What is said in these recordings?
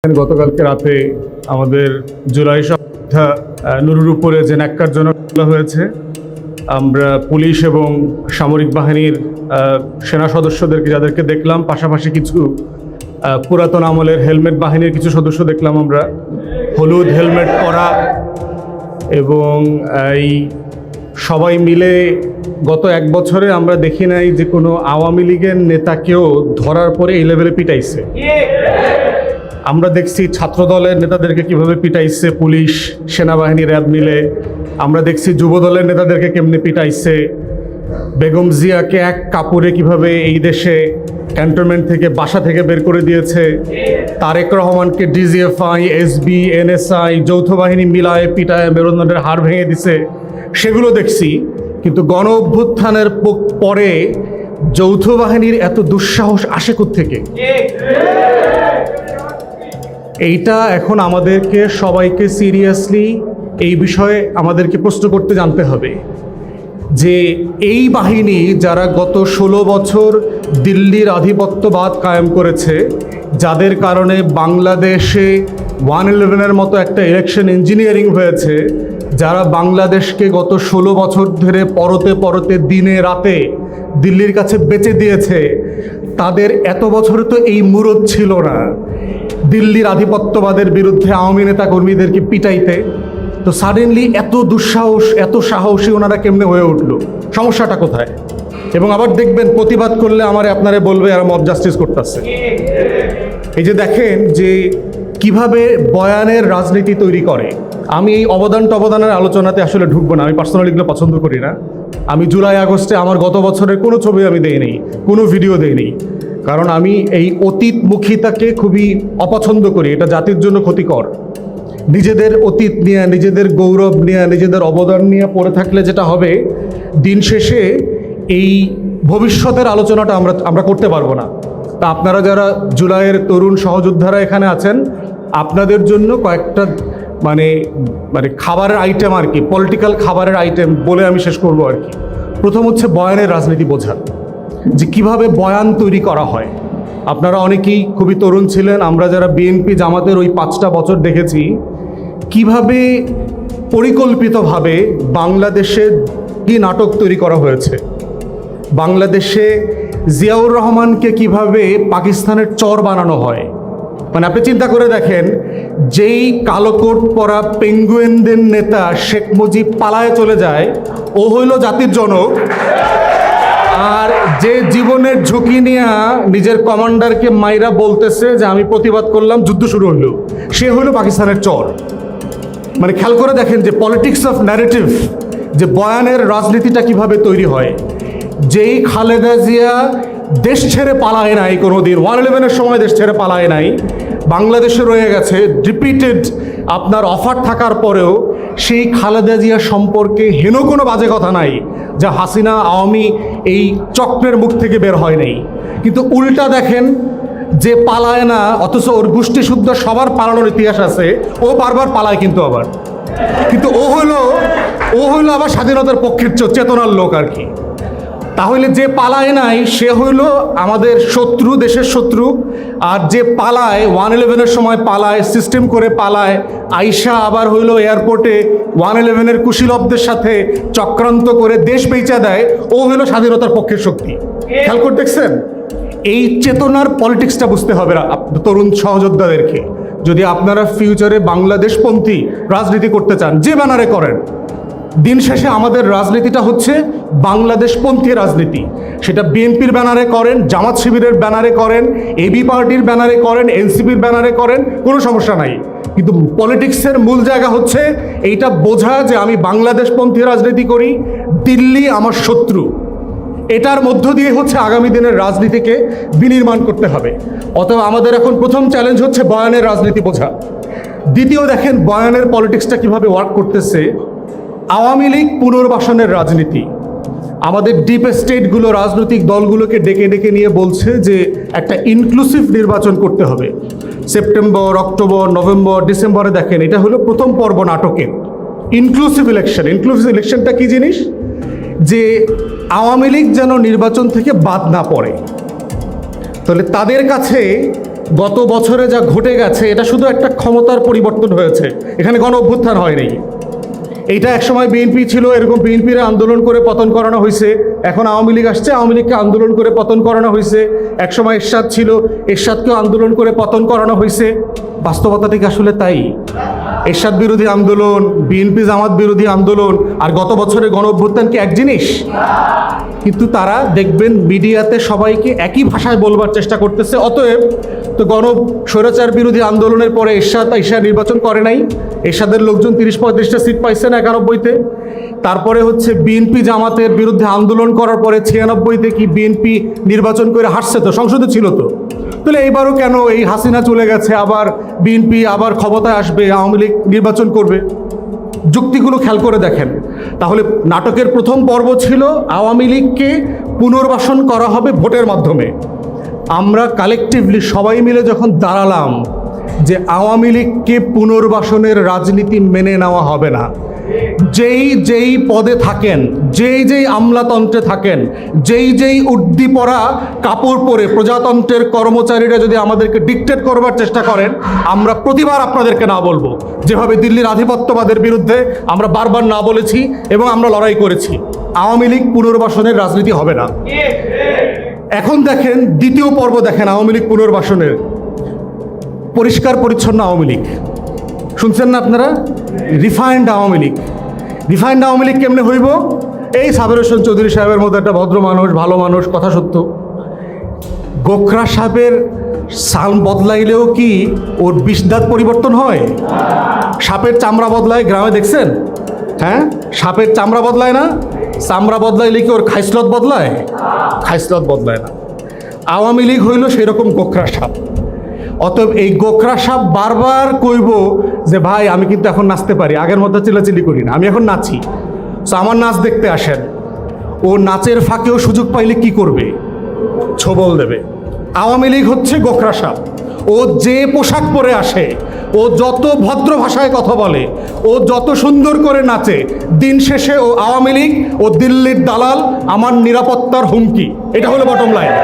গতকালকে রাতে আমাদের জুলাই সপ্তাহ নুরুর উপরে যে ন্যাক্কারজনক হামলা হয়েছে, আমরা পুলিশ এবং সামরিক বাহিনীর সেনা সদস্যদেরকে যাদেরকে দেখলাম, পাশাপাশি কিছু পুরাতন আমলের হেলমেট বাহিনীর কিছু সদস্য দেখলাম আমরা, হলুদ হেলমেট পরা, এবং এই সবাই মিলে গত এক বছরে আমরা দেখি নাই যে কোনো আওয়ামী লীগের নেতাকেও ধরার পরে এই লেভেলে পিটাইছে। আমরা দেখছি ছাত্র দলের নেতাদেরকে কিভাবে পিটাইছে পুলিশ, সেনাবাহিনী, র্যাব মিলে। আমরা দেখছি যুব দলের নেতাদেরকে কেমনে পিটাইছে। বেগম জিয়াকে এক কাপড়ে কিভাবে এই দেশে ক্যান্টনমেন্ট থেকে, বাসা থেকে বের করে দিয়েছে। তারেক রহমানকে ডিজিএফআই, এসবি, এনএসআই, যৌথ বাহিনী মিলায় পিটায় মেরুদণ্ডের হাড় ভেঙে দিছে, সেগুলো দেখছি। কিন্তু গণ অভ্যুত্থানের পরে যৌথ বাহিনীর এত দুঃসাহস আসে কোত্থেকে? এইটা এখন আমাদেরকে সবাইকে সিরিয়াসলি এই বিষয়ে আমাদেরকে প্রশ্ন করতে জানতে হবে যে এই বাহিনী যারা গত 16 বছর দিল্লির আধিপত্যবাদ কায়েম করেছে, যাদের কারণে বাংলাদেশে 111-এর মতো একটা ইলেকশন ইঞ্জিনিয়ারিং হয়েছে, যারা বাংলাদেশকে গত 16 বছর ধরে পরতে পরতে দিনে রাতে দিল্লির কাছে বেচে দিয়েছে, তাদের এত বছরে তো এই মুরদ ছিল না দিল্লির আধিপত্যবাদের বিরুদ্ধে আওয়ামী নেতা কর্মীদেরকে পিটাইতে। তো সাডেনলি এত দুঃসাহস, এত সাহসী ওনারা কেমনে হয়ে উঠলো? সমস্যাটা কোথায়? এবং আবার দেখবেন প্রতিবাদ করলে আপনারা বলবে আর মব জাস্টিস করতেছে। এই যে দেখেন যে কিভাবে বয়ানের রাজনীতি তৈরি করে। আমি এই অবদানের আলোচনাতে আসলে ঢুকবো না, আমি পার্সোনালি এগুলো পছন্দ করি না। আমি জুলাই আগস্টে আমার গত বছরের কোনো ছবি আমি দেইনি, কোনো ভিডিও দেইনি, কারণ আমি এই অতীতমুখিতাকে খুবই অপছন্দ করি। এটা জাতির জন্য ক্ষতিকর। নিজেদের অতীত নিয়ে, নিজেদের গৌরব নিয়ে, নিজেদের অবদান নিয়ে পড়ে থাকলে যেটা হবে, দিন শেষে এই ভবিষ্যতের আলোচনাটা আমরা করতে পারবো না। তা আপনারা যারা জুলাইয়ের তরুণ সহযোদ্ধারা এখানে আছেন, আপনাদের জন্য কয়েকটা মানে খাবারের আইটেম আর কি, পলিটিক্যাল খাবারের আইটেম বলে আমি শেষ করবো আর কি। প্রথম হচ্ছে বয়ানের রাজনীতি বোঝা, যে কিভাবে বয়ান তৈরি করা হয়। আপনারা অনেকেই খুবই তরুণ ছিলেন, আমরা যারা বিএনপি জামাতের ওই 5টা বছর দেখেছি কিভাবে পরিকল্পিতভাবে বাংলাদেশে কি নাটক তৈরি করা হয়েছে। বাংলাদেশে জিয়াউর রহমানকে কিভাবে পাকিস্তানের চর বানানো হয়। মানে আপনি চিন্তা করে দেখেন, যেই কালো কোট পরা পেঙ্গুয়েনদের নেতা শেখ মুজিব পালায় চলে যায়, ও হইল জাতির জনক। আর যে জীবনের ঝুঁকি নিয়ে নিজের কমান্ডারকে মাইরা বলতেছে যে আমি প্রতিবাদ করলাম, যুদ্ধ শুরু হলো, সে হলো পাকিস্তানের চর। মানে খেয়াল করে দেখেন যে পলিটিক্স অফ ন্যারেটিভ, যে বয়ানের রাজনীতিটা কিভাবে তৈরি হয়। যেই খালেদা জিয়া দেশ ছেড়ে পালায় নাই কোনোদিন, 111-এর সময় দেশ ছেড়ে পালায় নাই, বাংলাদেশে রয়ে গেছে, রিপিটেড আপনার অফার থাকার পরেও সেই খালেদা জিয়া সম্পর্কে হেন কোনো বাজে কথা নাই যা হাসিনা আওয়ামী এই চক্রের মুখ থেকে বের হয় নাই। কিন্তু উল্টা দেখেন, যে পালায় না অথচ ওর গোষ্ঠী শুদ্ধ সবার পালানোর ইতিহাস আছে, ও বারবার পালায় কিন্তু ও হইলো আবার স্বাধীনতার পক্ষের চেতনার লোক আর কি। তাহলে যে পালায় নাই সে হইল আমাদের শত্রু, দেশের শত্রু। আর যে পালায় 111-এর সময় পালায়, সিস্টেম করে পালায়, আইসা আবার হইল এয়ারপোর্টে 111-এর কুশীলবদের সাথে চক্রান্ত করে দেশ বেচা দেয়, ও হইল স্বাধীনতার পক্ষের শক্তি। খেয়াল করে দেখছেন? এই চেতনার পলিটিক্সটা বুঝতে হবে তরুণ সহযোদ্ধাদেরকে। যদি আপনারা ফিউচারে বাংলাদেশপন্থী রাজনীতি করতে চান, যে ব্যানারে করেন, দিন শেষে আমাদের রাজনীতিটা হচ্ছে বাংলাদেশপন্থী রাজনীতি। সেটা বিএনপির ব্যানারে করেন, জামাত শিবিরের ব্যানারে করেন, এবি পার্টির ব্যানারে করেন, এনসিপির ব্যানারে করেন, কোনো সমস্যা নাই। কিন্তু পলিটিক্সের মূল জায়গা হচ্ছে এইটা বোঝা যে আমি বাংলাদেশপন্থী রাজনীতি করি, দিল্লি আমার শত্রু। এটার মধ্য দিয়ে হচ্ছে আগামী দিনের রাজনীতিকে বিনির্মাণ করতে হবে। অতএব আমাদের এখন প্রথম চ্যালেঞ্জ হচ্ছে বয়ানের রাজনীতি বোঝা। দ্বিতীয়, দেখেন বয়ানের পলিটিক্সটা কিভাবে ওয়ার্ক করতেছে। আওয়ামী লীগ পুনর্বাসনের রাজনীতি, আমাদের ডিপ স্টেটগুলো রাজনৈতিক দলগুলোকে ডেকে ডেকে নিয়ে বলছে যে একটা ইনক্লুসিভ নির্বাচন করতে হবে। সেপ্টেম্বর, অক্টোবর, নভেম্বর, ডিসেম্বরে দেখেন এটা হলো প্রথম পর্ব নাটকের ইনক্লুসিভ ইলেকশন। ইনক্লুসিভ ইলেকশনটা কি জিনিস? যে আওয়ামী লীগ যেন নির্বাচন থেকে বাদ না পড়ে। তাহলে তাদের কাছে গত বছরে যা ঘটে গেছে এটা শুধু একটা ক্ষমতার পরিবর্তন হয়েছে, এখানে গণ অভ্যুত্থান হয়নি। এইটা একসময় বিএনপি ছিল, এরকম বিএনপির আন্দোলন করে পতন করানো হয়েছে। এখন আওয়ামী লীগ আসছে, আওয়ামী লীগকে আন্দোলন করে পতন করানো হয়েছে। একসময় এরশাদ ছিল, এরশাদকেও আন্দোলন করে পতন করানো হয়েছে। বাস্তবতা ঠিক আসলে তাই। এরশাদ বিরোধী আন্দোলন, বিএনপি জামাত বিরোধী আন্দোলন আর গত বছরের গণ অভ্যুত্থান কি এক জিনিস? কিন্তু তারা দেখবেন মিডিয়াতে সবাইকে একই ভাষায় বলবার চেষ্টা করতেছে। অতএব তো স্বৈরাচার বিরোধী আন্দোলনের পরে এরশাদ নির্বাচন করে নাই, এরশাদের লোকজন 30-35টা সিট পাইছে না 91-তে। তারপরে হচ্ছে বিএনপি জামাতের বিরুদ্ধে আন্দোলন করার পরে 96-তে কি বিএনপি নির্বাচন করে হারছে, তো সংসদে ছিল তো। তাহলে এইবারও কেন এই হাসিনা চলে গেছে, আবার বিএনপি আবার ক্ষমতায় আসবে, আওয়ামী লীগ নির্বাচন করবে? যুক্তিগুলো খেয়াল করে দেখেন। তাহলে নাটকের প্রথম পর্ব ছিল আওয়ামী লীগকে পুনর্বাসন করা হবে ভোটের মাধ্যমে। আমরা কালেকটিভলি সবাই মিলে যখন দাঁড়ালাম যে আওয়ামী লীগকে পুনর্বাসনের রাজনীতি মেনে নেওয়া হবে না, যেই পদে থাকেন, যেই আমলাতন্ত্রে থাকেন, যেই উর্দি পরা কাপড় পরে প্রজাতন্ত্রের কর্মচারীরা যদি আমাদেরকে ডিকটেট করবার চেষ্টা করেন, আমরা প্রতিবার আপনাদেরকে না বলবো। যেভাবে দিল্লির আধিপত্যবাদের বিরুদ্ধে আমরা বারবার না বলেছি এবং আমরা লড়াই করেছি। আওয়ামী লীগ পুনর্বাসনের রাজনীতি হবে না। এখন দেখেন দ্বিতীয় পর্ব, দেখেন আওয়ামী লীগ পুনর্বাসনের। পরিষ্কার পরিচ্ছন্ন আওয়ামী লীগ শুনছেন না আপনারা? রিফাইন্ড আওয়ামী লীগ। রিফাইন্ড আওয়ামী লীগ কেমনে হইব? এই সাবের হোসেন চৌধুরী সাহেবের মতো একটা ভদ্র মানুষ, ভালো মানুষ, কথা সত্য। গোখরা সাহেবের সাল বদলাইলেও কি ওর বিষদাঁত পরিবর্তন হয়? সাপের চামড়া বদলায়, গ্রামে দেখছেন? হ্যাঁ, সাপের চামড়া বদলায় না? চামড়া বদলাইলে কি ওর খাইসলত বদলায়? খাইসলত বদলায় না। আওয়ামী লীগ হইল সেরকম গোখরা সাপ। অতএব এই গোখরা সাপ বারবার কইব যে ভাই আমি কিন্তু এখন নাচতে পারি, আগের মতো চিল্লাচিল্লি করি না, আমি এখন নাচি, তো আমার নাচ দেখতে আসেন। ও নাচের ফাঁকেও সুযোগ পাইলে কি করবে? ছোবল দেবে। আওয়ামী লীগ হচ্ছে গোখরা সাপ। ও যে পোশাক পরে আসে, ও যত ভদ্র ভাষায় কথা বলে, ও যত সুন্দর করে নাচে, দিন শেষে ও আওয়ামী লীগ, ও দিল্লির দালাল, আমার নিরাপত্তার হুমকি। এটা হলো বটম লাইন।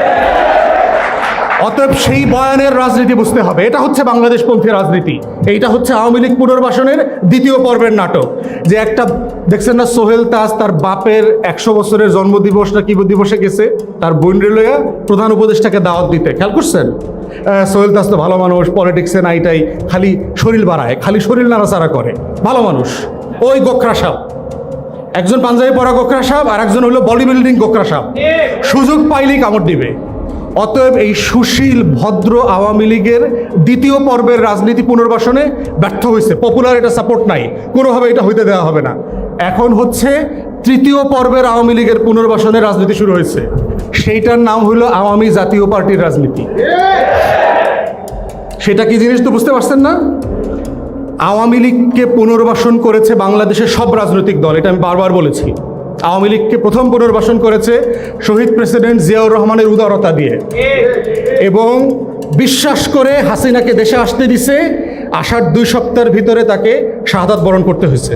অতএব সেই বয়ানের রাজনীতি বুঝতে হবে। এটা হচ্ছে বাংলাদেশপন্থী রাজনীতি। এইটা হচ্ছে আওয়ামী লীগ পুনর্বাসনের দ্বিতীয় পর্বের নাটক। যে একটা দেখছেন না, সোহেল তাজ তার বাপের 100 বছরের জন্মদিবস না কি দিবসে গেছে তার বোন রেলয়া প্রধান উপদেষ্টাকে দাওয়াত দিতে, খেয়াল করছেন? সোহেল তাজ তো ভালো মানুষ, পলিটিক্সে নাইটাই খালি শরীর বাড়ায়, খালি শরীর নাড়াচাড়া করে, ভালো মানুষ। ওই গোখরা সাপ, একজন পাঞ্জাবি পরা গোখরা সাপ আর একজন হলো বডি বিল্ডিং গোখরা সাপ, সুযোগ পাইলেই কামড় দিবে। অতএব এই সুশীল ভদ্র আওয়ামী লীগের দ্বিতীয় পর্বের রাজনীতি পুনর্বাসনে ব্যর্থ হয়েছে। পপুলার এটা সাপোর্ট নাই, কোনোভাবে এটা হইতে দেওয়া হবে না। এখন হচ্ছে তৃতীয় পর্বের আওয়ামী লীগের পুনর্বাসনের রাজনীতি শুরু হয়েছে। সেইটার নাম হলো আওয়ামী জাতীয় পার্টির রাজনীতি। সেটা কি জিনিস তো বুঝতে পারছেন না? আওয়ামী লীগকে পুনর্বাসন করেছে বাংলাদেশের সব রাজনৈতিক দল, এটা আমি বারবার বলেছি। আওয়ামী লীগকে প্রথম পুনর্বাসন করেছে শহীদ প্রেসিডেন্ট জিয়াউর রহমানের উদারতা দিয়ে, এবং বিশ্বাস করে হাসিনাকে দেশে আসতে দিছে। আসার 2 সপ্তাহের ভিতরে তাকে শাহাদাত বরণ করতে হয়েছে।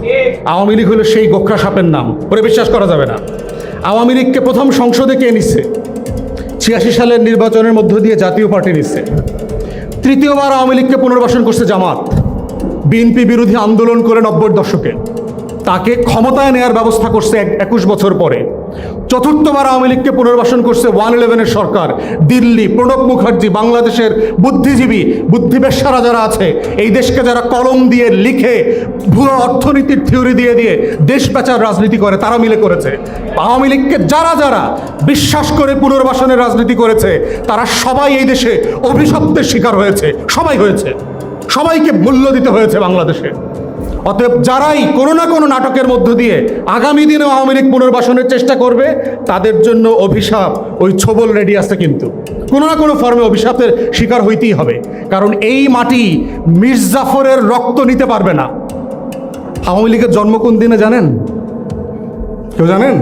আওয়ামী লীগ হলো সেই গোখরা সাপের নাম, ওরে বিশ্বাস করা যাবে না। আওয়ামী লীগকে প্রথম সংসদে কে নিচ্ছে? 86 সালের নির্বাচনের মধ্য দিয়ে জাতীয় পার্টি নিচ্ছে। তৃতীয়বার আওয়ামী লীগকে পুনর্বাসন করছে জামাত, বিএনপি বিরোধী আন্দোলন করে 90-এর দশকে তাকে ক্ষমতায় নেওয়ার ব্যবস্থা করছে 21 বছর পরে। চতুর্থবার আওয়ামী লীগকে পুনর্বাসন করছে 111-এর সরকার, দিল্লি, প্রণব মুখার্জি, বাংলাদেশের বুদ্ধিজীবী, বুদ্ধিবেশ্যারা যারা আছে, এই দেশকে যারা কলম দিয়ে লিখে ভুয়ো অর্থনীতির থিওরি দিয়ে দেশ বেচার রাজনীতি করে, তারা মিলে করেছে। আওয়ামী লীগকে যারা যারা বিশ্বাস করে পুনর্বাসনের রাজনীতি করেছে, তারা সবাই এই দেশে অভিশপ্তের শিকার হয়েছে, সবাই হয়েছে, সবাইকে মূল্য দিতে হয়েছে বাংলাদেশে। অতএব যারাই কোনো না কোনো নাটকের মধ্য দিয়ে আগামী দিনে আওয়ামী লীগ পুনর্বাসনের চেষ্টা করবে, তাদের জন্য অভিশাপ, ওই ছোবল রেডি আছে, কিন্তু কোনো না কোনো ফর্মে অভিশাপের শিকার হইতেই হবে। কারণ এই মাটি মির্জাফরের রক্ত নিতে পারবে না। আওয়ামী লীগের জন্ম কোন দিনে জানেন? কেউ জানেন?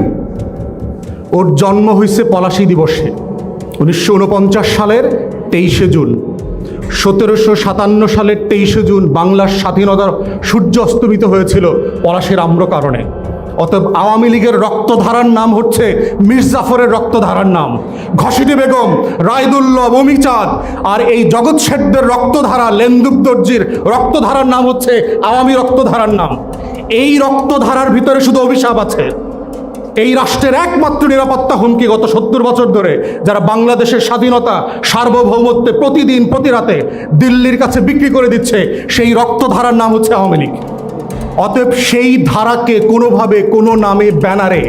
ওর জন্ম হয়েছে পলাশী দিবসে, 1949 সালের 23শে জুন। 1757 সালের 23শে জুন বাংলার স্বাধীনতার সূর্য অস্তমিত হয়েছিল পলাশীর আম্র কারণে। অতএব আওয়ামী লীগের রক্তধারার নাম হচ্ছে মীর জাফরের রক্তধারার নাম, ঘসিটি বেগম, রায়দুল্লভ, অমিচাঁদ আর এই জগৎ শেঠদের রক্তধারা, লেন্দুক দর্জির রক্তধারার নাম হচ্ছে আওয়ামী রক্তধারার নাম। এই রক্তধারার ভিতরে শুধু অভিশাপ আছে। এই রাষ্ট্রের একমাত্র নিরাপত্তা হুমকি গত 70 বছর ধরে যারা বাংলাদেশের স্বাধীনতা সার্বভৌমত্বে প্রতিদিন প্রতি রাতে দিল্লির কাছে বিক্রি করে দিচ্ছে, সেই রক্তধারার নাম হচ্ছে আওয়ামী লীগ। অতএব সেই ধারাকে কোনোভাবে কোনো নামে ব্যানারে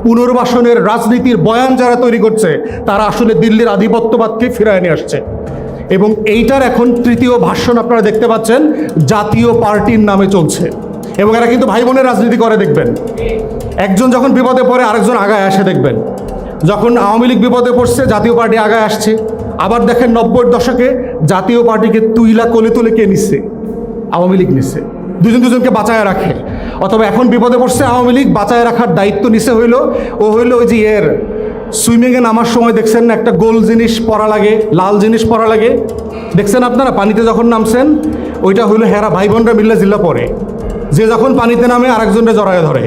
পুনর্বাসনের রাজনীতির বয়ান যারা তৈরি করছে তারা আসলে দিল্লির আধিপত্যবাদকে ফিরায় নিয়ে আসছে। এবং এইটার এখন তৃতীয় ভাষণ আপনারা দেখতে পাচ্ছেন জাতীয় পার্টির নামে চলছে। এবং এরা কিন্তু ভাই বোনের রাজনীতি করে, দেখবেন একজন যখন বিপদে পড়ে আরেকজন আগায় আসে, দেখবেন যখন আওয়ামী লীগ বিপদে পড়ছে জাতীয় পার্টি আগায় আসছে। আবার দেখেন 90-এর দশকে জাতীয় পার্টিকে তুইলা কোলে তুলে কে নিচ্ছে? আওয়ামী লীগ নিচ্ছে, দুজনকে বাঁচায় রাখে। অথবা এখন বিপদে পড়ছে আওয়ামী লীগ, বাঁচায় রাখার দায়িত্ব নিছে হইল ওই যে সুইমিংয়ে নামার সময় দেখছেন না একটা গোল জিনিস পরা লাগে, লাল জিনিস পরা লাগে, দেখছেন আপনারা পানিতে যখন নামছেন? ওইটা হইলো হেরা ভাই বোনরা মিল্লা জিল্লা পরে, যে যখন পানিতে নামে আরেকজনকে জড়ায় ধরে।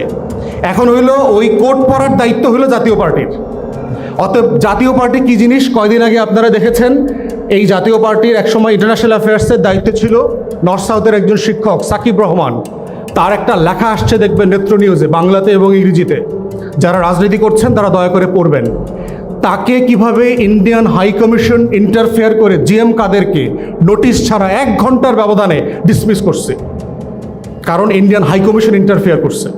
এখন হইলো ওই কোট পরার দায়িত্ব হইলো জাতীয় পার্টির। অতএব জাতীয় পার্টি কি জিনিস কয়দিন আগে আপনারা দেখেছেন, এই জাতীয় পার্টির একসময় ইন্টারন্যাশনাল অ্যাফেয়ার্সের দায়িত্বে ছিল নর্থ সাউথের একজন শিক্ষক সাকিব রহমান। তার একটা লেখা আসছে দেখবেন নেত্র নিউজে, বাংলাতে এবং ইংরেজিতে। যারা রাজনীতি করছেন তারা দয়া করে পড়বেন। তাকে কিভাবে ইন্ডিয়ান হাই কমিশন ইন্টারফেয়ার করে জিএম কাদেরকে নোটিশ ছাড়া 1 ঘন্টার ব্যবধানে ডিসমিস করছে, কারণ ইন্ডিয়ান হাই কমিশন ইন্টারফেয়ার করছে।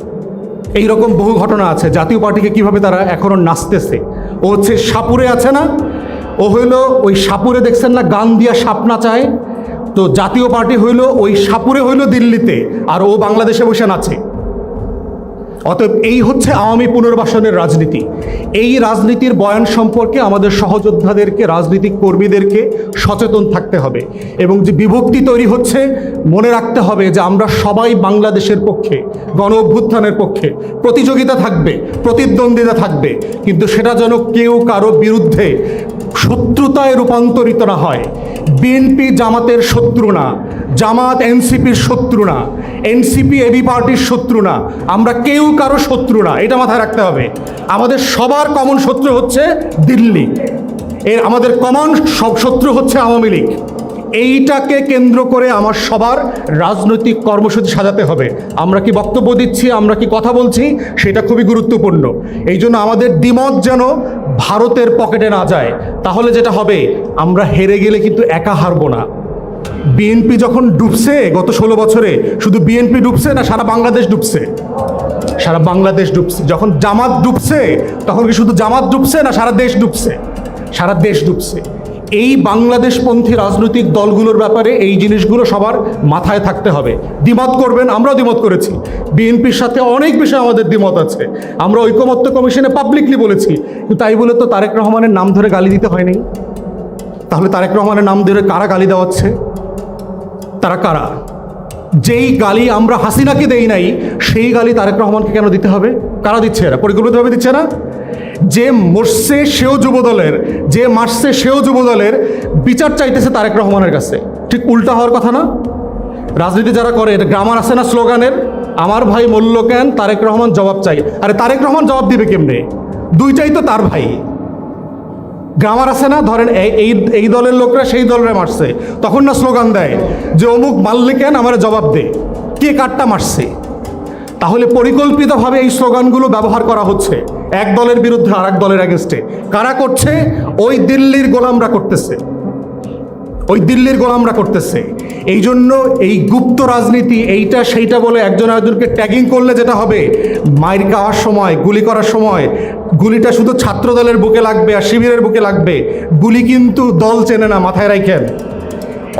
এইরকম বহু ঘটনা আছে। জাতীয় পার্টিকে কিভাবে তারা এখনও নাচতেছে। ও হচ্ছে সাপুরে আছে না, ও হইলো ওই সাপুরে দেখছেন না গান দিয়া সাপ নাচায়, তো জাতীয় পার্টি হইলো ওই সাপুরে হইলো দিল্লিতে, আর ও বাংলাদেশে বসে নাচে। অতএব এই হচ্ছে আওয়ামী পুনর্বাসনের রাজনীতি। এই রাজনীতির বয়ান সম্পর্কে আমাদের সহযোদ্ধাদেরকে, রাজনৈতিক কর্মীদেরকে সচেতন থাকতে হবে। এবং যে বিভক্তি তৈরি হচ্ছে, মনে রাখতে হবে যে আমরা সবাই বাংলাদেশের পক্ষে, গণ অভ্যুত্থানের পক্ষে। প্রতিযোগিতা থাকবে, প্রতিদ্বন্দ্বিতা থাকবে, কিন্তু সেটা যেন কেউ কারো বিরুদ্ধে শত্রুতায় রূপান্তরিত না হয়। বিএনপি জামাতের শত্রু না, জামাত এনসিপির শত্রু না, এনসিপি এবি পার্টির শত্রু না, আমরা কেউ কারো শত্রু না, এটা মাথায় রাখতে হবে। আমাদের সবার কমন শত্রু হচ্ছে দিল্লি, আমাদের কমন সব শত্রু হচ্ছে আওয়ামী লীগ। এইটাকে কেন্দ্র করে আমার সবার রাজনৈতিক কর্মসূচি সাজাতে হবে। আমরা কি বক্তব্য দিচ্ছি, আমরা কি কথা বলছি, সেটা খুবই গুরুত্বপূর্ণ। এই জন্য আমাদের দ্বিমত যেন ভারতের পকেটে না যায়। তাহলে যেটা হবে, আমরা হেরে গেলে কিন্তু একা হারবো না। বিএনপি যখন ডুবছে গত 16 বছরে, শুধু বিএনপি ডুবছে না, সারা বাংলাদেশ ডুবছে, সারা বাংলাদেশ ডুবছে। যখন জামাত ডুবছে তখন কি শুধু জামাত ডুবছে না, সারা দেশ ডুবছে, সারা দেশ ডুবছে। এই বাংলাদেশপন্থী রাজনৈতিক দলগুলোর ব্যাপারে এই জিনিসগুলো সবার মাথায় থাকতে হবে। দ্বিমত করবেন, আমরাও দ্বিমত করেছি, বিএনপির সাথে অনেক বিষয়ে আমাদের দ্বিমত আছে। আমরা ঐকমত্য কমিশনে পাবলিকলি বলেছি, কিন্তু তাই বলে তো তারেক রহমানের নাম ধরে গালি দিতে হয়নি। তাহলে তারেক রহমানের নাম ধরে কারা গালি দেওয়াচ্ছে? তারা কারা? যেই গালি আমরা হাসিনাকে দেই নাই, সেই গালি তারেক রহমানকে কেন দিতে হবে? কারা দিচ্ছে? এরা পরিকল্পিতভাবে দিচ্ছে না? যে মরছে সেও যুবদলের, যে মারছে সেও যুবদলের, বিচার চাইতেছে তারেক রহমানের কাছে। ঠিক উল্টা হওয়ার কথা না? রাজনীতি যারা করে, এটা গ্রামার আছে না স্লোগানের, আমার ভাই মূল্য কেন, তারেক রহমান জবাব চাই। আরে তারেক রহমান জবাব দিবে কেমনে? দুইটাই তো তার ভাই। গ্রামার আছে না, ধরেন এই দলের লোকরা সেই দলের মারছে, তখন না স্লোগান দেয় যে অমুক মারলে কেন, আমার জবাব দে, কে কারটা মারছে। তাহলে পরিকল্পিতভাবে এই স্লোগানগুলো ব্যবহার করা হচ্ছে এক দলের বিরুদ্ধে আর এক দলের এগেনস্টে। কারা করছে? ওই দিল্লির গোলামরা করতেছে, ওই দিল্লির গোলামরা করতেছে। এই জন্য এই গুপ্ত রাজনীতি, এইটা সেইটা বলে একজন আরেকজনকে ট্যাগিং করলে যেটা হবে, মাইর খাওয়ার সময়, গুলি করার সময়, গুলিটা শুধু ছাত্র দলের বুকে লাগবে আর শিবিরের বুকে লাগবে, গুলি কিন্তু দল চেনে না, মাথায় রাখেন।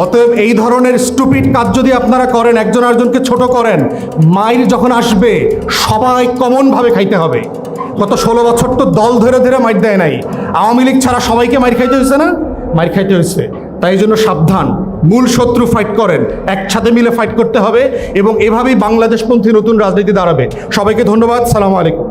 অতএব এই ধরনের স্টুপিড কাজ যদি আপনারা করেন, একজন আরেকজনকে ছোট করেন, মাইর যখন আসবে সবাই কমনভাবে খাইতে হবে। গত 16 বছর তো দল ধরে ধরে মাইর দেয় নাই, আওয়ামী লীগ ছাড়া সবাইকে মাইর খাইতে হয়েছে না? মাইর খাইতে হয়েছে। তাই জন্য সাবধান, মূল শত্রু ফাইট করেন, একসাথে মিলে ফাইট করতে হবে, এবং এভাবেই বাংলাদেশপন্থী নতুন রাজনীতি দাঁড়াবে। সবাইকে ধন্যবাদ, সালামু আলাইকুম।